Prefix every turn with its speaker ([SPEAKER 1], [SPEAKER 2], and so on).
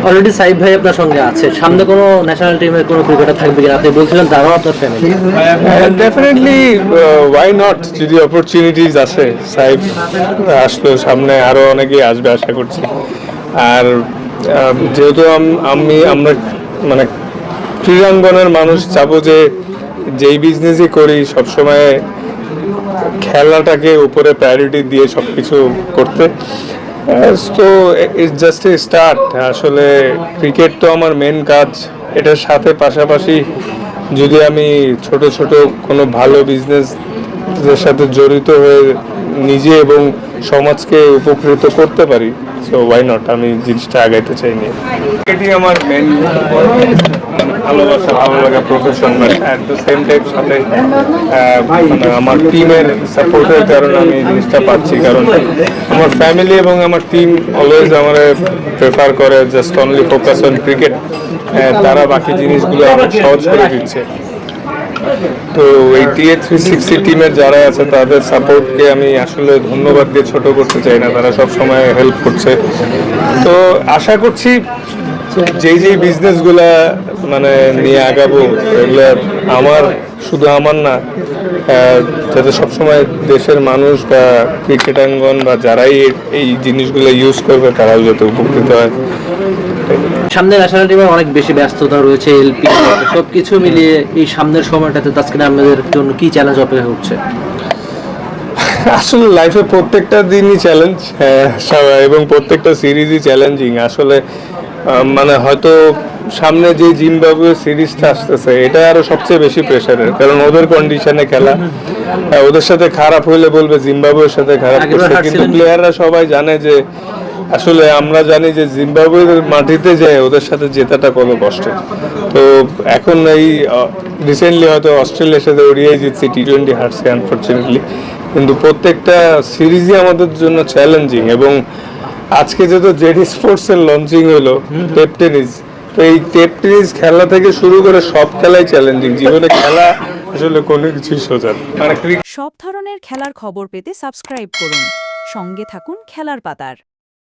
[SPEAKER 1] Already Saif ভাই আপনার সঙ্গে আছে, সামনে কোনো ন্যাশনাল টিমের কোনো ক্রিকেটার থাকবে কিনা আপনি বলছিলেন, তারাও আপনার ফ্যামিলি।
[SPEAKER 2] ডেফিনেটলি, ওয়াই নট, যদি অপরচুনিটিস আসে। সাইফ আসলো, সামনে আরো অনেকেই আসবে আশা করছি। আর যেহেতু আমরা মানে ক্রীড়াঙ্গনের মানুষ, চাবো যে যেই বিজনেসই করি সবসময় খেলাটাকে উপরে প্রায়োরিটি দিয়ে সবকিছু করতে। তো ইটস জাস্ট এ স্টার্ট। আসলে ক্রিকেট তো আমার মেন কাজ, এটার সাথে পাশাপাশি যদি আমি ছোট ছোট কোনো ভালো বিজনেসের সাথে জড়িত হয়ে নিজে এবং সমাজকে উপকৃত করতে পারি, সো ওয়াই নট, আমি জিনিসটা আগাইতে চাই নিয়ে। এটি আমার মেন ভালোবাসা, ভালো লাগা profession, but at the same time সাথে মানে আমার টিমের সাপোর্টের কারণে আমি এই জিনিসটা পাচ্ছি। কারণ আমার ফ্যামিলি এবং আমার টিম অলওয়েজ আমার প্রেফার করে just only focus on cricket. তারা বাকি জিনিসগুলো অনেক সহজ করে দিচ্ছে। তো এই TA360 টিমের যারা আছে তাদের সাপোর্টকে আমি আসলে ধন্যবাদ দিয়ে ছোট করতে চাই না, তারা সব সময় হেল্প করছে। তো আশা করছি যেই বিজনেসগুলা মানে নিয়ে আগাবো, এগুলো আমার শুধু আমার না, যাতে সবসময় দেশের মানুষ বা ক্রিকেটাঙ্গন বা যারাই এই জিনিসগুলো ইউজ করবে তারাও যাতে উপকৃত হয়।
[SPEAKER 1] সামনে ন্যাশনাল টিমের অনেক বেশি ব্যস্ততা রয়েছে, এলপি সবকিছু মিলিয়ে এই সামনের সময়টাতে তাসকিন আহমেদের জন্য কি চ্যালেঞ্জ অপেক্ষা করছে?
[SPEAKER 2] আসলে লাইফে প্রত্যেকটা দিনই চ্যালেঞ্জ, এবং প্রত্যেকটা সিরিজই চ্যালেঞ্জিং। আসলে মানে হয়তো সামনে যে জিম্বাবুয়ে সিরিজটা আসতেছে এটা আরো সবচেয়ে বেশি প্রেশারের, কারণ ওদের কন্ডিশনে খেলা, ওদের সাথে খারাপ হইলে বলবে জিম্বাবুয়ের সাথে খারাপ করছে, কিন্তু প্লেয়াররা সবাই জানে যে আসলে আমরা জানি যে জিম্বাবুয়ের মাটিতে যায় ওদের সাথে জেতাটা কত কষ্টের। তো এখন এই রিসেন্টলি হয়তো অস্ট্রেলিয়ার সাথে ওডিআই জিতছে, T20 হারছে আনফরচুনেটলি, কিন্তু প্রত্যেকটা সিরিজই আমাদের জন্য চ্যালেঞ্জিং। এবং আজকে যেহেতু জেডি স্পোর্টস এর লঞ্চিং হলো টেপ টেনিস, তো এই টেপ টেনিস খেলা থেকে শুরু করে সব খেলাই চ্যালেঞ্জিং। জীবনে খেলা আসলে কোনো কিছুই সোজা না। মানে
[SPEAKER 3] সব ধরনের খেলার খবর পেতে সাবস্ক্রাইব করুন, সঙ্গে থাকুন খেলার পাতার।